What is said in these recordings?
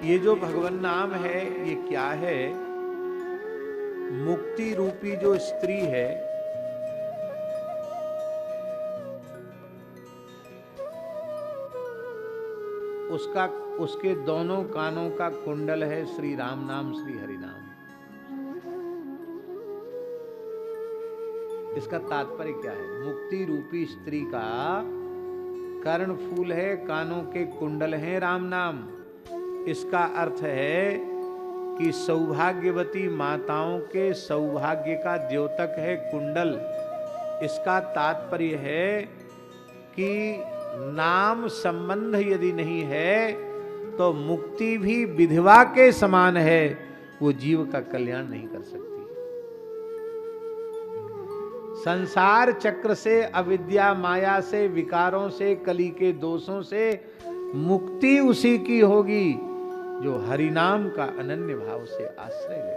ये जो भगवान नाम है ये क्या है? मुक्ति रूपी जो स्त्री है, उसका उसके दोनों कानों का कुंडल है श्री राम नाम, श्री हरि नाम। इसका तात्पर्य क्या है? मुक्ति रूपी स्त्री का कर्ण फूल है, कानों के कुंडल हैं राम नाम। इसका अर्थ है कि सौभाग्यवती माताओं के सौभाग्य का द्योतक है कुंडल। इसका तात्पर्य है कि नाम संबंध यदि नहीं है तो मुक्ति भी विधवा के समान है, वो जीव का कल्याण नहीं कर सकती। संसार चक्र से, अविद्या माया से, विकारों से, कली के दोषों से मुक्ति उसी की होगी जो हरिनाम का अनन्य भाव से आश्रय ले।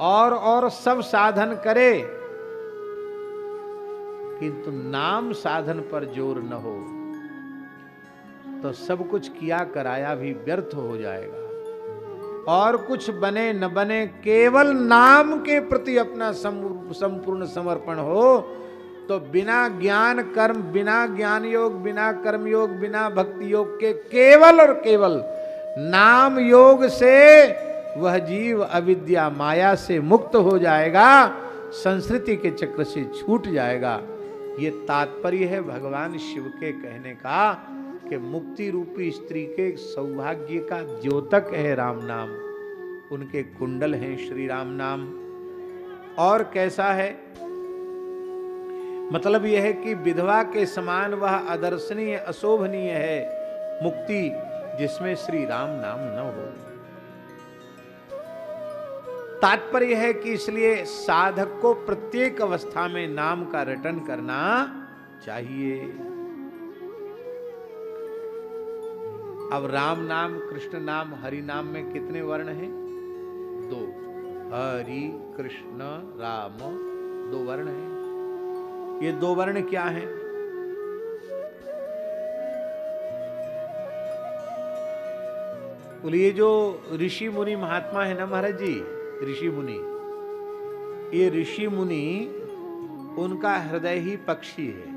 और सब साधन करे किंतु नाम साधन पर जोर न हो तो सब कुछ किया कराया भी व्यर्थ हो जाएगा। और कुछ बने न बने, केवल नाम के प्रति अपना संपूर्ण समर्पण हो तो बिना ज्ञान कर्म, बिना ज्ञान योग, बिना कर्म योग, बिना भक्ति योग के केवल और केवल नाम योग से वह जीव अविद्या माया से मुक्त हो जाएगा, संस्कृति के चक्र से छूट जाएगा। ये तात्पर्य है भगवान शिव के कहने का कि मुक्ति रूपी स्त्री के सौभाग्य का द्योतक है राम नाम, उनके कुंडल हैं श्री राम नाम। और कैसा है? मतलब यह है कि विधवा के समान वह अदर्शनीय, अशोभनीय है मुक्ति जिसमें श्री राम नाम न हो। तात्पर्य है कि इसलिए साधक को प्रत्येक अवस्था में नाम का रटन करना चाहिए। अब राम नाम, कृष्ण नाम, हरि नाम में कितने वर्ण हैं? 2। हरि, कृष्ण, राम, 2 वर्ण हैं। ये 2 वर्ण क्या हैं? बोलिए, जो ऋषि मुनि महात्मा है ना महाराज जी, ऋषि मुनि, ये ऋषि मुनि उनका हृदय ही पक्षी है।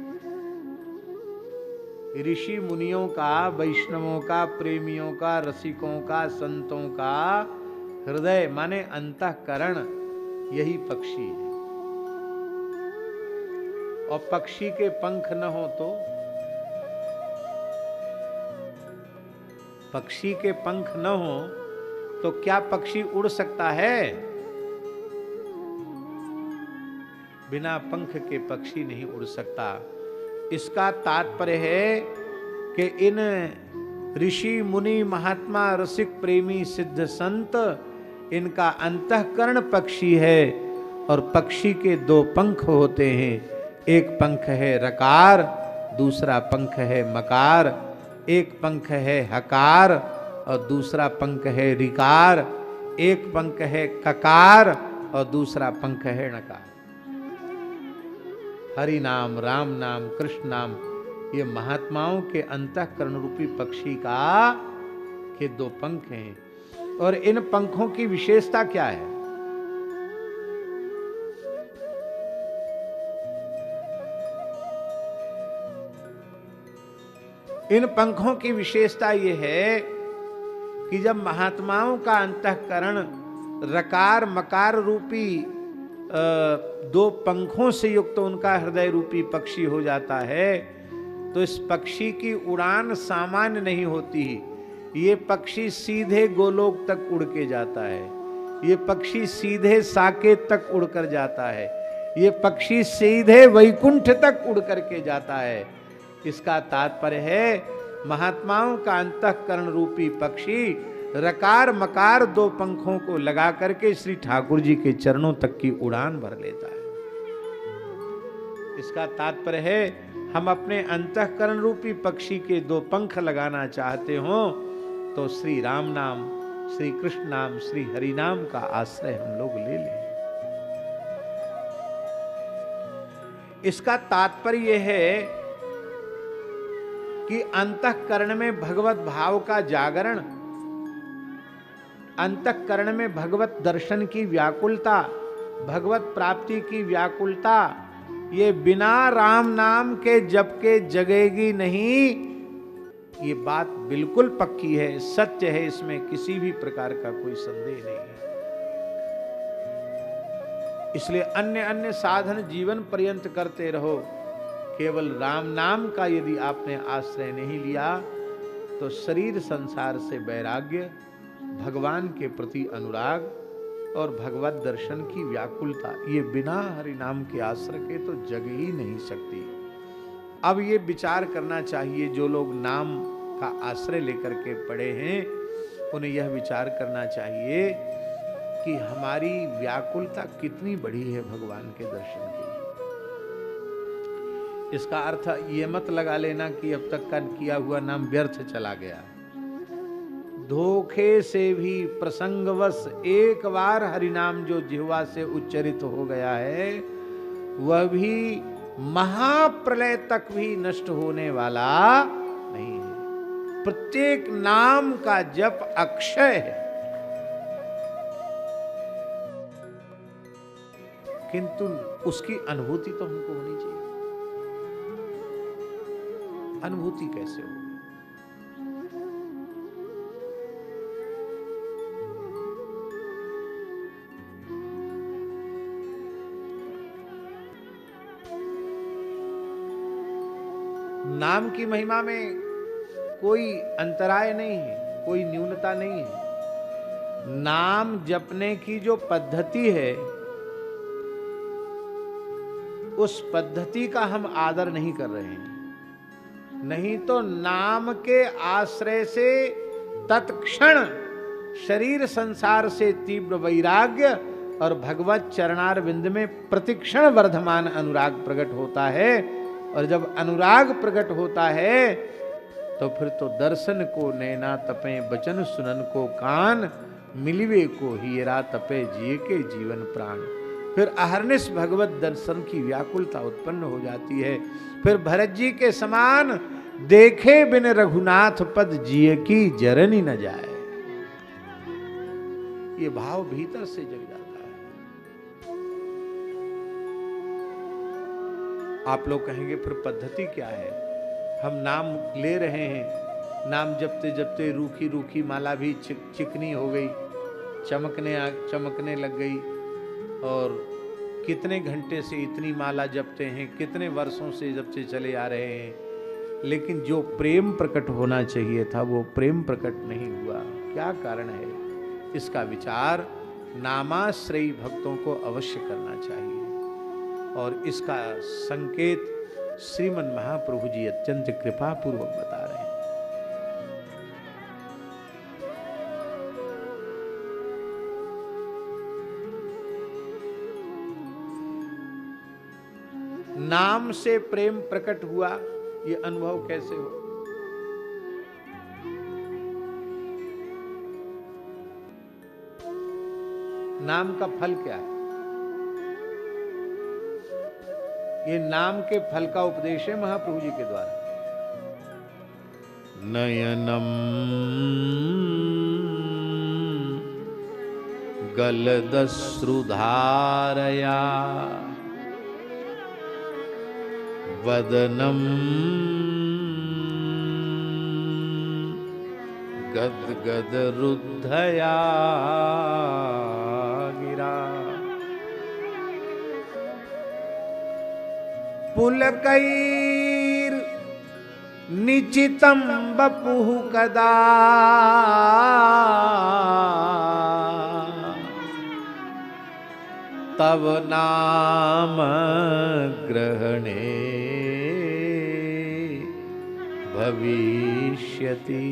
ऋषि मुनियों का, वैष्णवों का, प्रेमियों का, रसिकों का, संतों का हृदय माने अंतःकरण यही पक्षी है। और पक्षी के पंख न हो तो, पक्षी के पंख न हो तो क्या पक्षी उड़ सकता है? बिना पंख के पक्षी नहीं उड़ सकता। इसका तात्पर्य है कि इन ऋषि मुनि महात्मा रसिक प्रेमी सिद्ध संत, इनका अंतःकरण पक्षी है। और पक्षी के 2 पंख होते हैं, एक पंख है रकार, दूसरा पंख है मकार। एक पंख है हकार और दूसरा पंख है ऋकार। एक पंख है ककार और दूसरा पंख है नकार। हरि नाम, राम नाम, कृष्ण नाम, ये महात्माओं के अंतःकरण रूपी पक्षी का के 2 पंख हैं। और इन पंखों की विशेषता क्या है? इन पंखों की विशेषता यह है कि जब महात्माओं का अंतःकरण रकार मकार रूपी 2 पंखों से युक्त उनका हृदय रूपी पक्षी हो जाता है तो इस पक्षी की उड़ान सामान्य नहीं होती। ये पक्षी सीधे गोलोक तक उड़ के जाता है, ये पक्षी सीधे साकेत तक उड़कर जाता है, ये पक्षी सीधे वैकुंठ तक उड़ करके जाता है। इसका तात्पर्य है महात्माओं का अंतःकरण रूपी पक्षी रकार मकार 2 पंखों को लगा करके श्री ठाकुर जी के चरणों तक की उड़ान भर लेता है। इसका तात्पर्य है हम अपने अंतःकरण रूपी पक्षी के 2 पंख लगाना चाहते हो तो श्री राम नाम, श्री कृष्ण नाम, श्री हरि नाम का आश्रय हम लोग ले लें। इसका तात्पर्य है कि अंतःकरण में भगवत भाव का जागरण, अंतःकरण में भगवत दर्शन की व्याकुलता, भगवत प्राप्ति की व्याकुलता, ये बिना राम नाम के जप के जगेगी नहीं। ये बात बिल्कुल पक्की है, सत्य है, इसमें किसी भी प्रकार का कोई संदेह नहीं है। इसलिए अन्य अन्य साधन जीवन पर्यंत करते रहो, केवल राम नाम का यदि आपने आश्रय नहीं लिया तो शरीर संसार से वैराग्य, भगवान के प्रति अनुराग और भगवत दर्शन की व्याकुलता, ये बिना हरि नाम के आश्रय के तो जग ही नहीं सकती। अब ये विचार करना चाहिए, जो लोग नाम का आश्रय लेकर के पड़े हैं उन्हें यह विचार करना चाहिए कि हमारी व्याकुलता कितनी बड़ी है भगवान के दर्शन की। इसका अर्थ ये मत लगा लेना कि अब तक का किया हुआ नाम व्यर्थ चला गया। धोखे से भी प्रसंगवश एक बार हरिनाम जो जिह्वा से उच्चरित हो गया है वह भी महाप्रलय तक भी नष्ट होने वाला नहीं है। प्रत्येक नाम का जप अक्षय है, किंतु उसकी अनुभूति तो हमको होनी चाहिए। अनुभूति कैसे होगी? नाम की महिमा में कोई अंतराय नहीं है, कोई न्यूनता नहीं है। नाम जपने की जो पद्धति है उस पद्धति का हम आदर नहीं कर रहे हैं। नहीं तो नाम के आश्रय से तत्क्षण शरीर संसार से तीव्र वैराग्य और भगवत चरणारविंद में प्रतिक्षण वर्धमान अनुराग प्रकट होता है। और जब अनुराग प्रकट होता है तो फिर तो दर्शन को नैना तपे, बचन सुनन को कान, मिलिवे को हीरा तपे, जिए के जीवन प्राण। फिर अहर्निश भगवत दर्शन की व्याकुलता उत्पन्न हो जाती है। फिर भरत जी के समान देखे बिन रघुनाथ पद, जिए की जरनी न जाए, ये भाव भीतर से जग जाता है। आप लोग कहेंगे फिर पद्धति क्या है? हम नाम ले रहे हैं, नाम जपते जपते रूखी रूखी माला भी चिकनी हो गई, चमकने लग गई। और कितने घंटे से इतनी माला जपते हैं, कितने वर्षों से जपते चले आ रहे हैं, लेकिन जो प्रेम प्रकट होना चाहिए था वो प्रेम प्रकट नहीं हुआ। क्या कारण है? इसका विचार नामाश्रयी भक्तों को अवश्य करना चाहिए। और इसका संकेत श्रीमन महाप्रभु जी अत्यंत कृपा पूर्वक बता रहे हैं। नाम से प्रेम प्रकट हुआ, ये अनुभव कैसे हो? नाम का फल क्या है? ये नाम के फल का उपदेश है महाप्रभु जी के द्वारा। नयनम गलदश्रुधारया वदनम गदगद रुद्धया गिरा। पुलकैर निचितम बपुः कदा तव नाम ग्रहणे भविष्यति।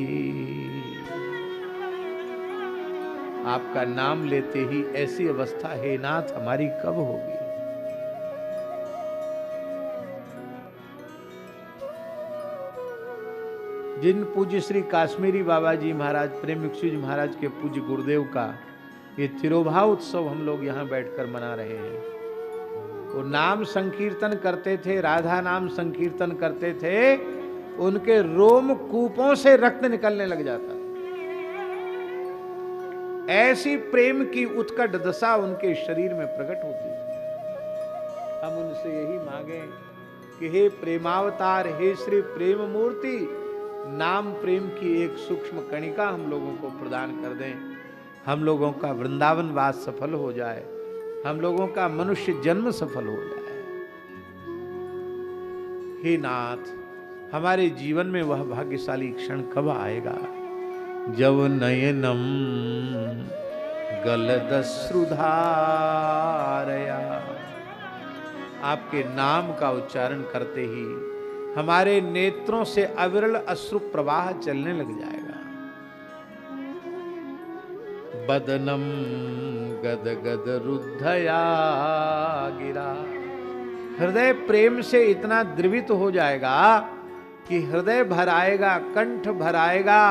आपका नाम लेते ही ऐसी अवस्था हे नाथ हमारी कब होगी? जिन पूज्य श्री काश्मीरी बाबा जी महाराज, प्रेम भिक्षु जी महाराज के पूज्य गुरुदेव का ये तिरोभाव उत्सव हम लोग यहाँ बैठकर मना रहे हैं। वो नाम संकीर्तन करते थे, राधा नाम संकीर्तन करते थे, उनके रोम कूपों से रक्त निकलने लग जाता। ऐसी प्रेम की उत्कट दशा उनके शरीर में प्रकट होती है। हम उनसे यही मांगे कि हे प्रेमावतार, हे श्री प्रेम मूर्ति, नाम प्रेम की एक सूक्ष्म कणिका हम लोगों को प्रदान कर दें। हम लोगों का वृंदावन वास सफल हो जाए, हम लोगों का मनुष्य जन्म सफल हो जाए। हे नाथ, हमारे जीवन में वह भाग्यशाली क्षण कब आएगा जब नयनम गलदश्रुधारया, आपके नाम का उच्चारण करते ही हमारे नेत्रों से अविरल अश्रु प्रवाह चलने लग जाएगा। बदनम गद गद रुद्धया गिरा, हृदय प्रेम से इतना द्रवित हो जाएगा कि हृदय भर आएगा, कंठ भर आएगा,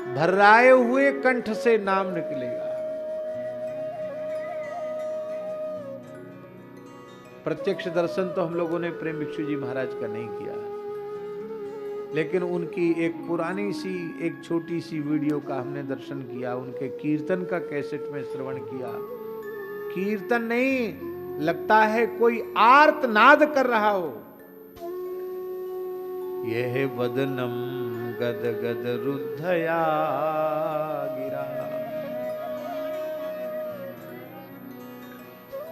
भर्राए हुए कंठ से नाम निकलेगा। प्रत्यक्ष दर्शन तो हम लोगों ने प्रेम भिक्षु जी महाराज का नहीं किया, लेकिन उनकी एक पुरानी सी एक छोटी सी वीडियो का हमने दर्शन किया। उनके कीर्तन का कैसेट में श्रवण किया। कीर्तन नहीं, लगता है कोई आर्तनाद कर रहा हो। यह बदनम गद गद रुद्धया गिरा।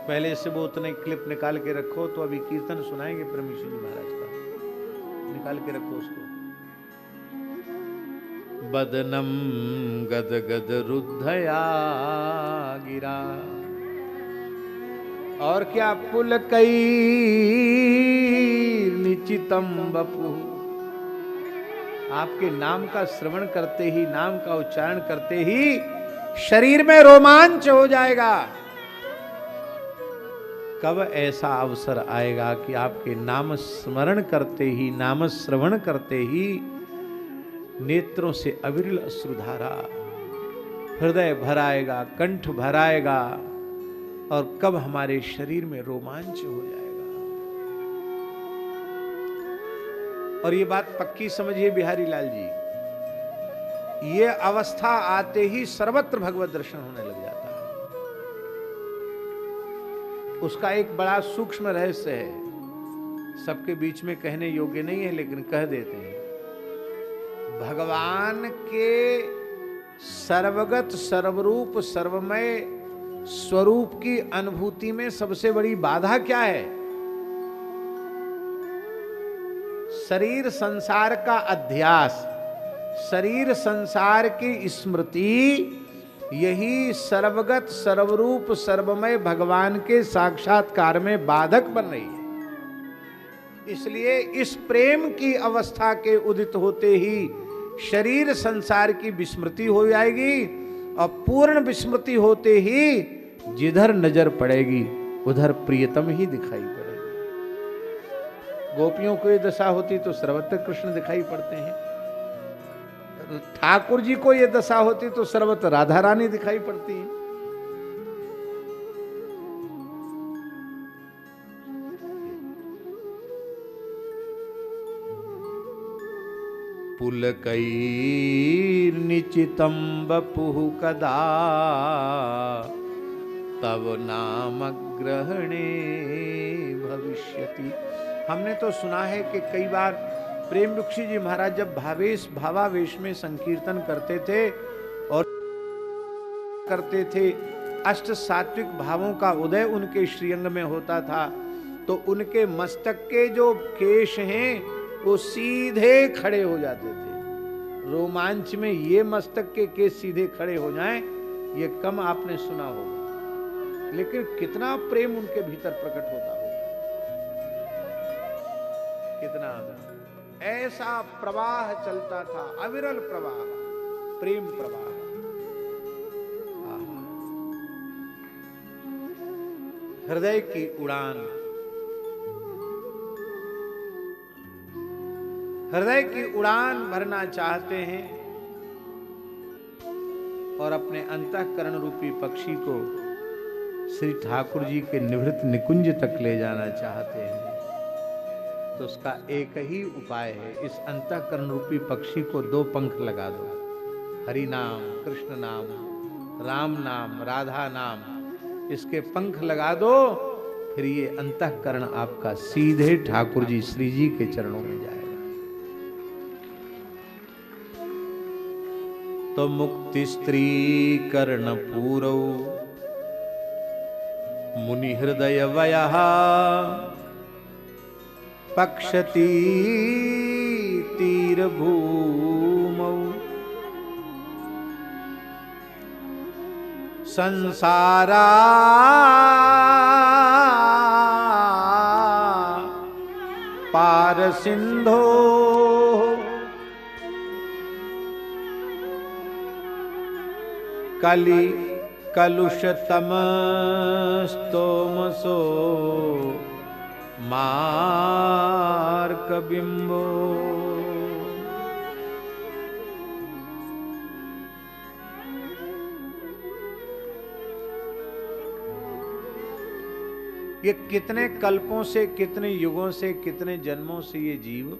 पहले से वो उतने क्लिप निकाल के रखो, तो अभी कीर्तन सुनाएंगे परमेश्वर जी महाराज का, निकाल के रखो उसको। बदनम गद गद रुद्धया गिरा, और क्या पुलकई निचितम बपु, आपके नाम का श्रवण करते ही, नाम का उच्चारण करते ही शरीर में रोमांच हो जाएगा। कब ऐसा अवसर आएगा कि आपके नाम स्मरण करते ही, नाम श्रवण करते ही नेत्रों से अविरल अश्रुधारा, हृदय भर आएगा, कंठ भर आएगा, और कब हमारे शरीर में रोमांच हो जाएगा। और ये बात पक्की समझिए बिहारी लाल जी, ये अवस्था आते ही सर्वत्र भगवत दर्शन होने लग जाता है। उसका एक बड़ा सूक्ष्म रहस्य है, सबके बीच में कहने योग्य नहीं है, लेकिन कह देते हैं। भगवान के सर्वगत, सर्वरूप, सर्वमय स्वरूप की अनुभूति में सबसे बड़ी बाधा क्या है? शरीर संसार का अध्यास, शरीर संसार की स्मृति, यही सर्वगत, सर्वरूप, सर्वमय भगवान के साक्षात्कार में बाधक बन रही है। इसलिए इस प्रेम की अवस्था के उदित होते ही शरीर संसार की विस्मृति हो जाएगी, और पूर्ण विस्मृति होते ही जिधर नजर पड़ेगी उधर प्रियतम ही दिखाई पड़ेगी। गोपियों को ये दशा होती तो सर्वत्र कृष्ण दिखाई पड़ते हैं, ठाकुर जी को ये दशा होती तो सर्वत्र राधा रानी दिखाई पड़ती है। पुलकैर्निचितं वपुः कदा तव नाम ग्रहणे भविष्यति। हमने तो सुना है कि कई बार प्रेम भिक्षु जी महाराज जब भावावेश में संकीर्तन करते थे और करते थे, अष्ट सात्विक भावों का उदय उनके श्रीअंग में होता था, तो उनके मस्तक के जो केश हैं वो सीधे खड़े हो जाते थे। रोमांच में ये मस्तक के केश सीधे खड़े हो जाएं, ये कम आपने सुना होगा, लेकिन कितना प्रेम उनके भीतर प्रकट होता होगा, कितना ऐसा प्रवाह चलता था, अविरल प्रवाह, प्रेम प्रवाह। हृदय की उड़ान, हृदय की उड़ान भरना चाहते हैं और अपने अंतःकरण रूपी पक्षी को श्री ठाकुर जी के निवृत्त निकुंज तक ले जाना चाहते हैं। तो उसका एक ही उपाय है, इस अंतःकरण रूपी पक्षी को 2 पंख लगा दो। हरि नाम, कृष्ण नाम, राम नाम, राधा नाम, इसके पंख लगा दो, फिर ये अंतःकरण आपका सीधे ठाकुर जी श्री जी के चरणों में जाएगा। तो मुक्ति स्त्री कर्ण पूरौ मुनि हृदय वयः पक्षती तीर भूमौ संसारा पार सिंधो कलि कलुषतम स्तोमसो मार्क बिंबो। ये कितने कल्पों से, कितने युगों से, कितने जन्मों से ये जीव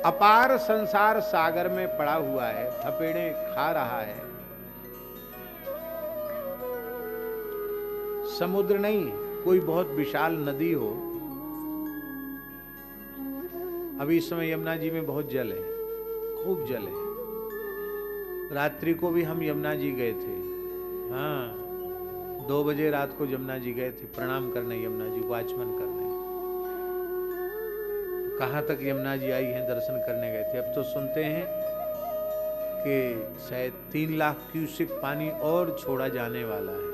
अपार संसार सागर में पड़ा हुआ है, थपेड़े खा रहा है। समुद्र नहीं, कोई बहुत विशाल नदी हो। अभी इस समय यमुना जी में बहुत जल है, खूब जल है। रात्रि को भी हम यमुना जी गए थे। हाँ, 2 बजे रात को यमुना जी गए थे प्रणाम करने, यमुना जी को आचमन करने। कहाँ तक यमुना जी आई हैं, दर्शन करने गए थे। अब तो सुनते हैं कि शायद 3 लाख क्यूसेक पानी और छोड़ा जाने वाला है,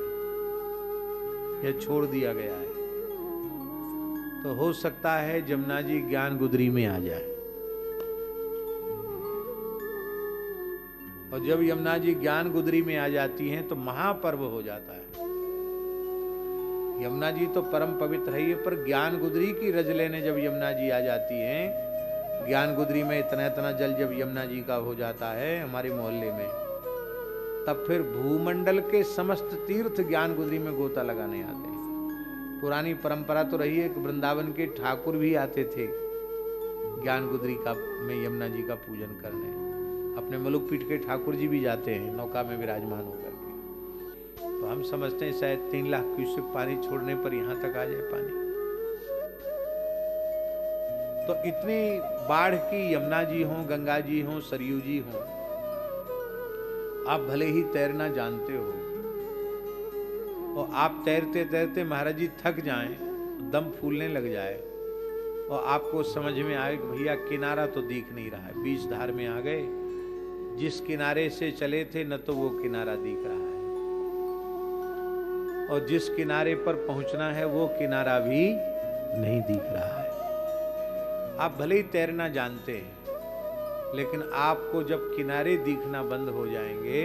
या छोड़ दिया गया है। तो हो सकता है यमुना जी ज्ञान गुदरी में आ जाए। और जब यमुना जी ज्ञान गुदरी में आ जाती हैं तो महापर्व हो जाता है। यमुना जी तो परम पवित्र है, पर ज्ञान गुदरी की रज लेने जब यमुना जी आ जाती हैं, ज्ञान गुदरी में इतना इतना जल जब यमुना जी का हो जाता है हमारे मोहल्ले में, तब फिर भूमंडल के समस्त तीर्थ ज्ञान गुदरी में गोता लगाने आते हैं। पुरानी परंपरा तो रही है कि वृंदावन के ठाकुर भी आते थे ज्ञान गुदरी का में यमुना जी का पूजन करने। अपने मलुक पीठ के ठाकुर जी भी जाते हैं नौका में विराजमान होकर के। तो हम समझते हैं शायद 3 लाख क्यूसेक पानी छोड़ने पर यहां तक आ जाए पानी। तो इतनी बाढ़ की यमुना जी हो, गंगा जी हो, सरयू जी हो, आप भले ही तैरना जानते हो और आप तैरते तैरते महाराज जी थक जाएं, दम फूलने लग जाए और आपको समझ में आए कि भैया किनारा तो दिख नहीं रहा है, बीच धार में आ गए, जिस किनारे से चले थे न तो वो किनारा दिख रहा है और जिस किनारे पर पहुंचना है वो किनारा भी नहीं दिख रहा है। आप भले ही तैरना जानते हैं, लेकिन आपको जब किनारे दिखना बंद हो जाएंगे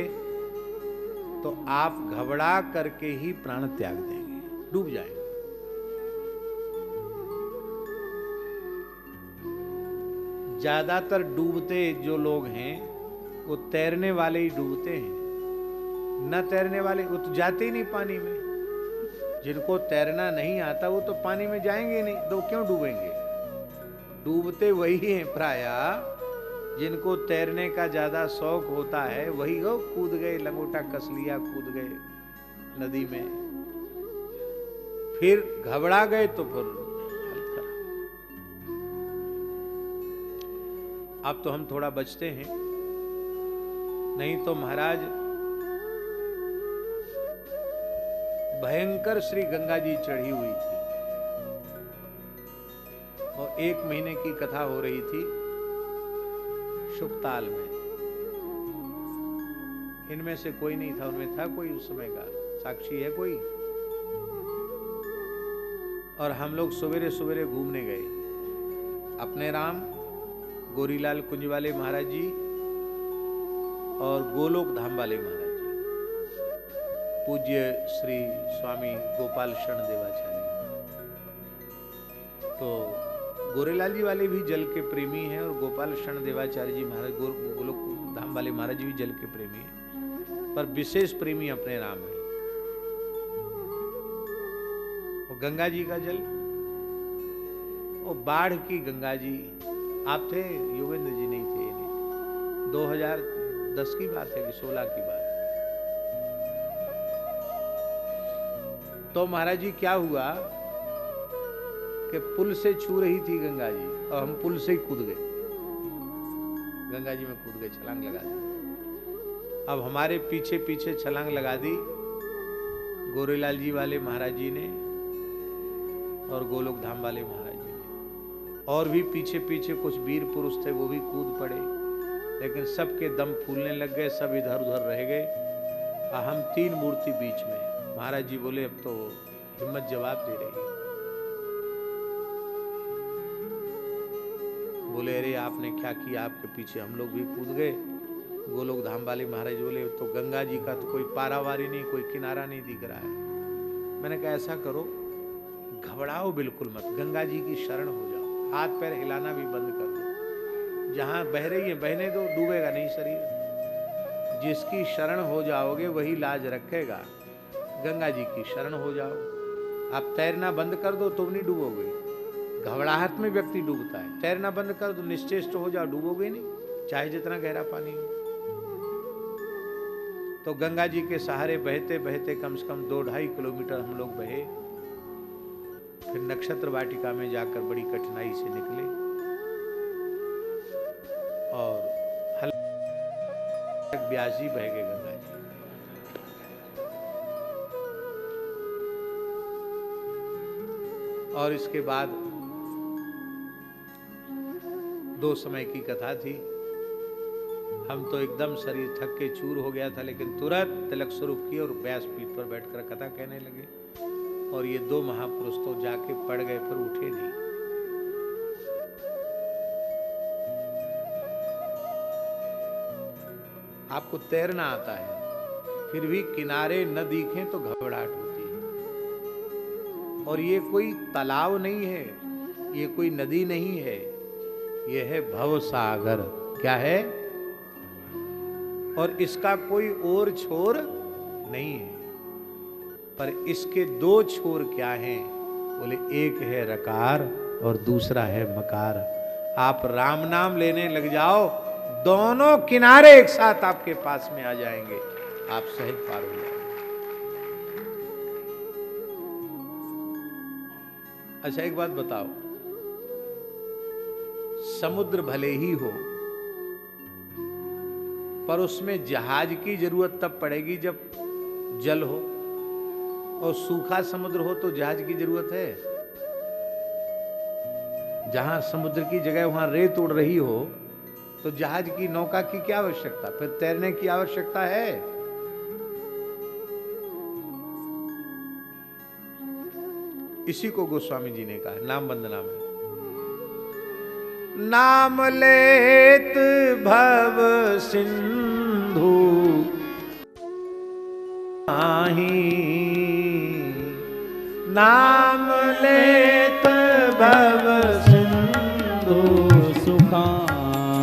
तो आप घबरा करके ही प्राण त्याग देंगे, डूब जाएंगे। ज्यादातर डूबते जो लोग हैं वो तैरने वाले ही डूबते हैं, न तैरने वाले वो तो जाते ही नहीं पानी में। जिनको तैरना नहीं आता वो तो पानी में जाएंगे नहीं, तो क्यों डूबेंगे? डूबते वही हैं प्रायः जिनको तैरने का ज्यादा शौक होता है, वही वो कूद गए, लंगोटा कस लिया, कूद गए नदी में, फिर घबरा गए तो फिर अब तो हम थोड़ा बचते हैं, नहीं तो महाराज भयंकर श्री गंगा जी चढ़ी हुई थी और 1 महीने की कथा हो रही थी शुकताल में। इनमें से कोई नहीं था, उनमें था कोई उस समय का साक्षी है कोई? और हम लोग सवेरे सवेरे घूमने गए, अपने राम, गोरीलाल कुंज वाले महाराज जी और गोलोक धाम वाले महाराज जी, पूज्य श्री स्वामी गोपाल शरण देवाचार्य। तो गोरेलाल जी वाले भी जल के प्रेमी हैं और गोपाल शरण देवाचार्य जी महाराज गोलोक धाम वाले महाराज जी भी जल के प्रेमी हैं, पर विशेष प्रेमी अपने राम है। गंगा जी का जल, वो बाढ़ की गंगा जी। आप थे, योगेंद्र जी नहीं थे, 2010 की बात है कि 16 की बात। तो महाराज जी क्या हुआ कि पुल से छू रही थी गंगा जी और हम पुल से ही कूद गए, गंगा जी में कूद गए, छलांग लगा दी। अब हमारे पीछे पीछे छलांग लगा दी गोरेलाल जी वाले महाराज जी ने और गोलोक धाम वाले महाराज जी ने, और भी पीछे पीछे कुछ वीर पुरुष थे, वो भी कूद पड़े, लेकिन सबके दम फूलने लग गए, सब इधर उधर रह गए। हम 3 मूर्ति बीच में। महाराज जी बोले अब तो हिम्मत जवाब दे रही है। बोले अरे आपने क्या किया, आपके पीछे हम लोग भी कूद गए। गोलोक धाम वाले महाराज बोले तो गंगा जी का तो कोई पारावारी नहीं, कोई किनारा नहीं दिख रहा है। मैंने कहा ऐसा करो, घबराओ बिल्कुल मत, गंगा जी की शरण हो जाओ, हाथ पैर हिलाना भी बंद कर दो, जहां बह रही है बहने दो, डूबेगा नहीं शरीर। जिसकी शरण हो जाओगे वही लाज रखेगा। गंगा जी की शरण हो जाओ, आप तैरना बंद कर दो तो नहीं डूबोगे। घबराहट में व्यक्ति डूबता है, तैरना बंद कर दो, निश्चेष्ट हो जाओ, डूबोगे नहीं, चाहे जितना गहरा पानी हो। तो गंगा जी के सहारे बहते बहते कम से कम 2-2.5 किलोमीटर हम लोग बहे। फिर नक्षत्र वाटिका में जाकर बड़ी कठिनाई से निकले और हल्के ब्यास जी बह गए गंगा जी। और इसके बाद 2 समय की कथा थी। हम तो एकदम शरीर थक के चूर हो गया था, लेकिन तुरंत तिलक स्वरूप किए और व्यास पीठ पर बैठकर कथा कहने लगे। और ये 2 महापुरुष तो जाके पड़ गए, फिर उठे नहीं। आपको तैरना आता है, फिर भी किनारे न दिखें तो घबराहट होती है। और ये कोई तालाब नहीं है, ये कोई नदी नहीं है, ये है भव सागर। क्या है? और इसका कोई और छोर नहीं है। पर इसके 2 छोर क्या हैं? बोले एक है रकार और दूसरा है मकार। आप राम नाम लेने लग जाओ, दोनों किनारे एक साथ आपके पास में आ जाएंगे, आप सहज पार हो जाएंगे। अच्छा एक बात बताओ, समुद्र भले ही हो पर उसमें जहाज की जरूरत तब पड़ेगी जब जल हो, और सूखा समुद्र हो तो जहाज की जरूरत है? जहां समुद्र की जगह वहां रेत उड़ रही हो तो जहाज की, नौका की क्या आवश्यकता? फिर तैरने की आवश्यकता है? इसी को गोस्वामी जी ने कहा नाम वंदना में, नाम लेत भव सिंधु आही, नाम लेत भव सिंधु सुखाही,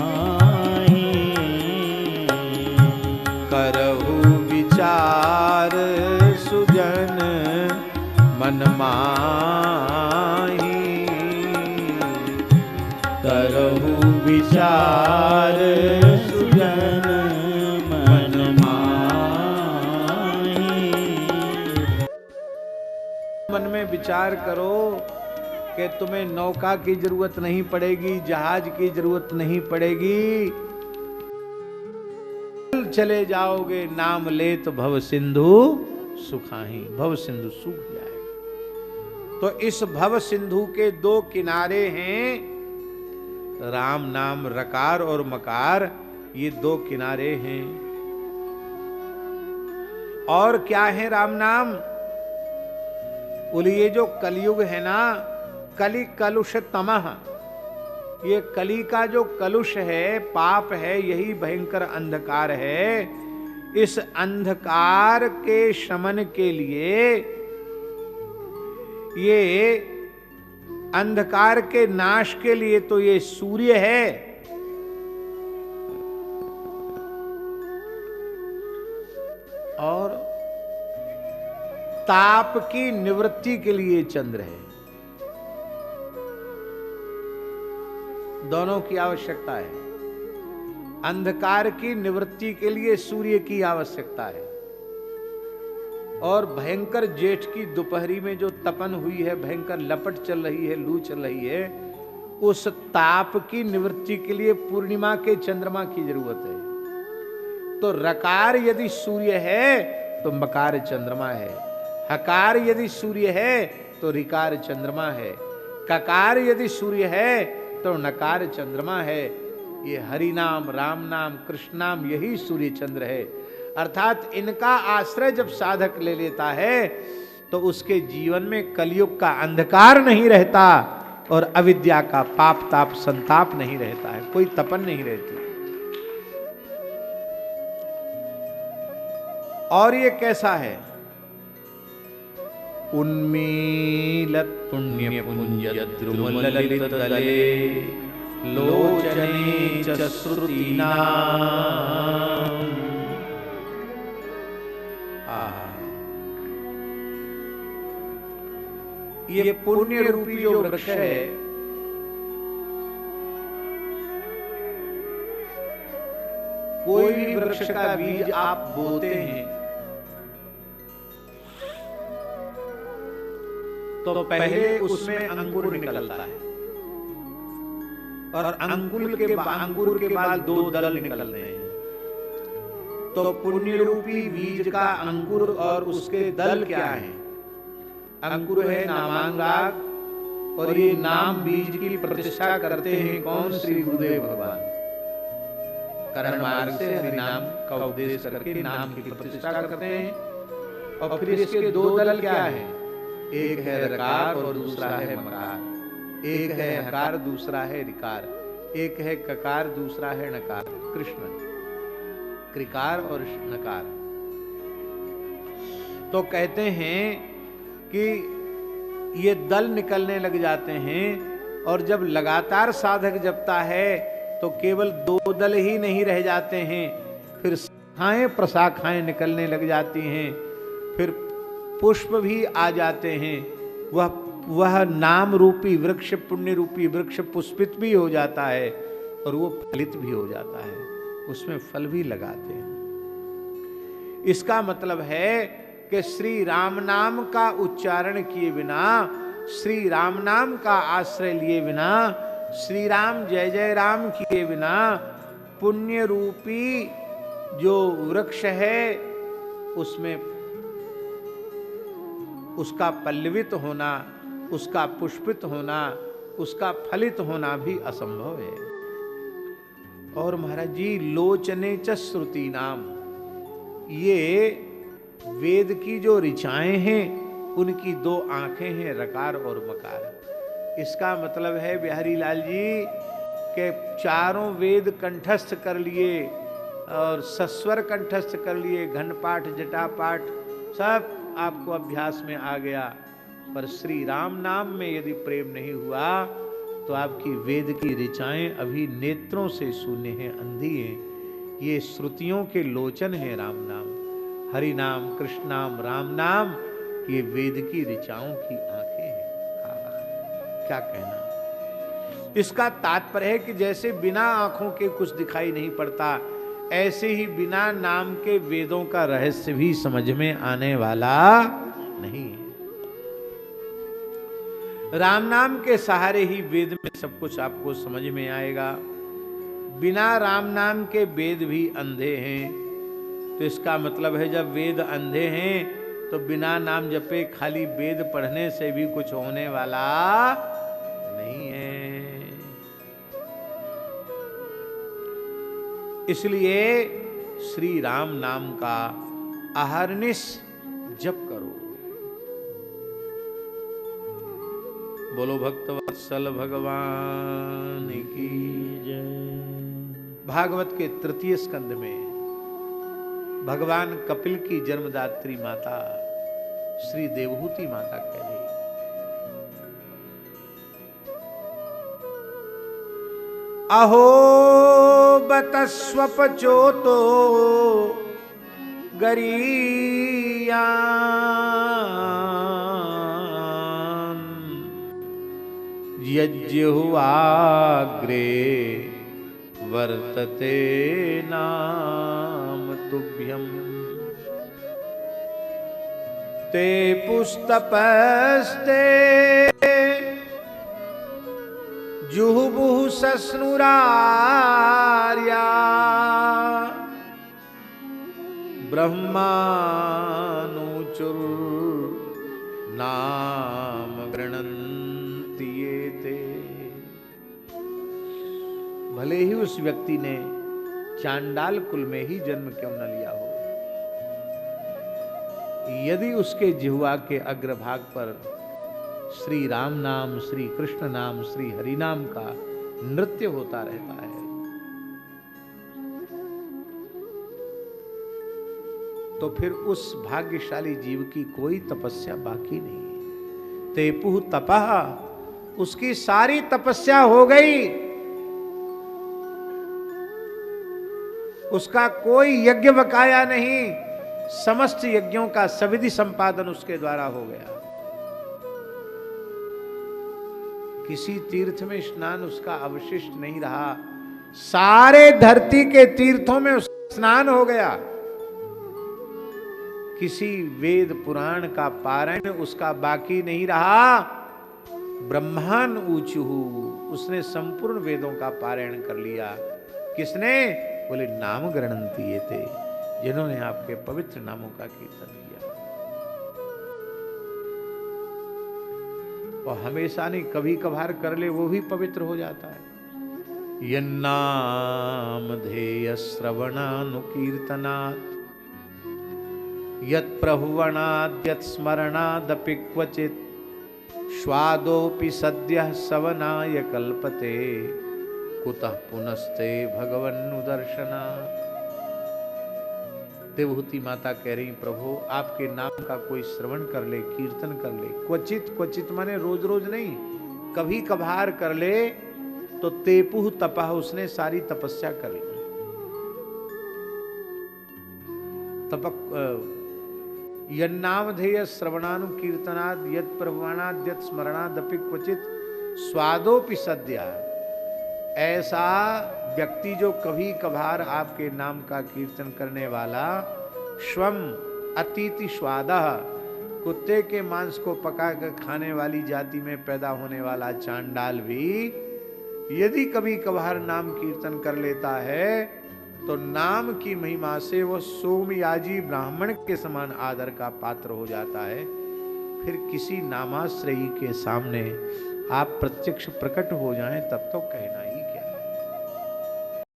करहु विचार सुजन मन माही, करहु विचार सुजन मन माही। मन में विचार करो कि तुम्हें नौका की जरूरत नहीं पड़ेगी, जहाज की जरूरत नहीं पड़ेगी, चले जाओगे, नाम लेत भव सिंधु सुखाही, भव सिंधु सूख जाएगा। तो इस भव सिंधु के 2 किनारे हैं राम नाम, रकार और मकार, ये 2 किनारे हैं। और क्या है राम नाम? बोले ये जो कलयुग है ना, कलि कलुष तमह, ये कली का जो कलुष है, पाप है, यही भयंकर अंधकार है। इस अंधकार के शमन के लिए, ये अंधकार के नाश के लिए तो ये सूर्य है। और ताप की निवृत्ति के लिए चंद्र है। दोनों की आवश्यकता है। अंधकार की निवृत्ति के लिए सूर्य की आवश्यकता है, और भयंकर जेठ की दोपहरी में जो तपन हुई है, भयंकर लपट चल रही है, लू चल रही है, उस ताप की निवृत्ति के लिए पूर्णिमा के चंद्रमा की जरूरत है। तो रकार यदि सूर्य है तो मकार चंद्रमा है, हकार यदि सूर्य है तो ऋकार चंद्रमा है, ककार यदि सूर्य है तो नकार चंद्रमा है। ये हरि नाम, राम नाम, कृष्ण नाम, यही सूर्य चंद्र है। अर्थात इनका आश्रय जब साधक ले लेता है तो उसके जीवन में कलयुग का अंधकार नहीं रहता और अविद्या का पाप ताप संताप नहीं रहता है, कोई तपन नहीं रहती। और ये कैसा है? उन्मीलत पुण्य पुंजद्रुमललित दले लोचने च श्रुतीनां। ये पुण्य रूपी जो वृक्ष है, कोई भी वृक्ष का बीज आप बोते हैं तो पहले उसमें अंकुर निकलता है, और अंकुर के बाद दो दल निकलते हैं। तो पुण्य रूपी बीज का अंकुर और उसके दल क्या है? अंकुर है नामांगाग, और ये नाम बीज की प्रतिष्ठा करते हैं कौन? श्री गुरुदेव भगवान। करण मार्ग से हरि नाम का उपदेश करके नाम की प्रतिष्ठा करते हैं। और फिर इसके दो दल क्या है? एक है रकार और दूसरा है मकार। एक है हकार, दूसरा है ऋकार। एक है ककार, दूसरा है नकार। कृष्ण, कृकार और नकार। तो कहते हैं कि ये दल निकलने लग जाते हैं, और जब लगातार साधक जपता है तो केवल दो दल ही नहीं रह जाते हैं, फिर शाखाएं प्रशाखाएं निकलने लग जाती हैं, फिर पुष्प भी आ जाते हैं। वह नाम रूपी वृक्ष, पुण्य रूपी वृक्ष पुष्पित भी हो जाता है और वो फलित भी हो जाता है, उसमें फल भी लगाते हैं। इसका मतलब है कि श्री राम नाम का उच्चारण किए बिना, श्री राम नाम का आश्रय लिए बिना, श्री राम जय जय राम किए बिना, पुण्य रूपी जो वृक्ष है उसमें उसका पल्लवित होना, उसका पुष्पित होना, उसका फलित होना भी असंभव है। और महाराज जी, लोचने च श्रुति नाम, ये वेद की जो ऋचाएं हैं उनकी दो आंखें हैं, रकार और मकार। इसका मतलब है बिहारी लाल जी के चारों वेद कंठस्थ कर लिए और सस्वर कंठस्थ कर लिए, घन पाठ, जटा पाठ सब आपको अभ्यास में आ गया, पर श्री राम नाम में यदि प्रेम नहीं हुआ तो आपकी वेद की ऋचाएं अभी नेत्रों से शून्य हैं, अंधी हैं। ये श्रुतियों के लोचन है राम नाम, हरि नाम, कृष्ण नाम, राम नाम, ये वेद की ऋचाओं की आंखें हैं। क्या कहना। इसका तात्पर्य है कि जैसे बिना आंखों के कुछ दिखाई नहीं पड़ता, ऐसे ही बिना नाम के वेदों का रहस्य भी समझ में आने वाला नहीं है। राम नाम के सहारे ही वेद में सब कुछ आपको समझ में आएगा। बिना राम नाम के वेद भी अंधे हैं। तो इसका मतलब है जब वेद अंधे हैं तो बिना नाम जपे खाली वेद पढ़ने से भी कुछ होने वाला नहीं है। इसलिए श्री राम नाम का अहर्निश जप करो। बोलो भक्तवत्सल भगवान की जय। भागवत के तृतीय स्कंद में भगवान कपिल की जन्मदात्री माता श्री देवहूति माता कह रही, अहो बत स्वपचोतो गरीयसी इंद्रियान् यज्जिह्वाग्रे वर्तते नाम तुभ्यम् ते पुस्तपस्ते जुहुबुः सस्नुरार्या ब्रह्मानुचुर्नाम गृह्णन्ति ये ते। भले ही उस व्यक्ति ने चांडाल कुल में ही जन्म क्यों न लिया हो, यदि उसके जिह्वा के अग्रभाग पर श्री राम नाम, श्री कृष्ण नाम, श्री हरि नाम का नृत्य होता रहता है, तो फिर उस भाग्यशाली जीव की कोई तपस्या बाकी नहीं। तेपुः तपः, उसकी सारी तपस्या हो गई, उसका कोई यज्ञ बकाया नहीं, समस्त यज्ञों का सविधि संपादन उसके द्वारा हो गया। किसी तीर्थ में स्नान उसका अवशिष्ट नहीं रहा, सारे धरती के तीर्थों में उसका स्नान हो गया। किसी वेद पुराण का पारायण उसका बाकी नहीं रहा। ब्रह्मान ऊचुहु, उसने संपूर्ण वेदों का पारायण कर लिया। किसने? बोले नाम गृह्णन्ति ये थे, जिन्होंने आपके पवित्र नामों का कीर्तन किया। और हमेशा नहीं, कभी कभार कर ले वो भी पवित्र हो जाता है। यन्नामधेय श्रवणानुकीर्तनात् यत्प्रहुवणाद् यत्स्मरणादपि क्वचित् स्वादोऽपि सद्यः सवनाय कल्पते कुतः पुनस्ते भगवन्नुदर्शनात्। देवहूति माता कह रही, प्रभु आपके नाम का कोई श्रवण कर ले, कीर्तन कर ले, क्वचित, क्वचित माने रोज रोज नहीं, कभी कभार कर ले, तो तेपुः तपः, उसने सारी तपस्या कर ली। तपक यन्नामधेय श्रवणानुकीर्तनाद् यत्प्रहुवणाद् यत्स्मरणादपि क्वचित् स्वादोऽपि सद्यः। ऐसा व्यक्ति जो कभी कभार आपके नाम का कीर्तन करने वाला, श्वम अतिथि स्वादः, कुत्ते के मांस को पकाकर खाने वाली जाति में पैदा होने वाला चांडाल भी यदि कभी कभार नाम कीर्तन कर लेता है तो नाम की महिमा से वो सोमयाजी ब्राह्मण के समान आदर का पात्र हो जाता है। फिर किसी नामाश्रयी के सामने आप प्रत्यक्ष प्रकट हो जाएं तब तो कहना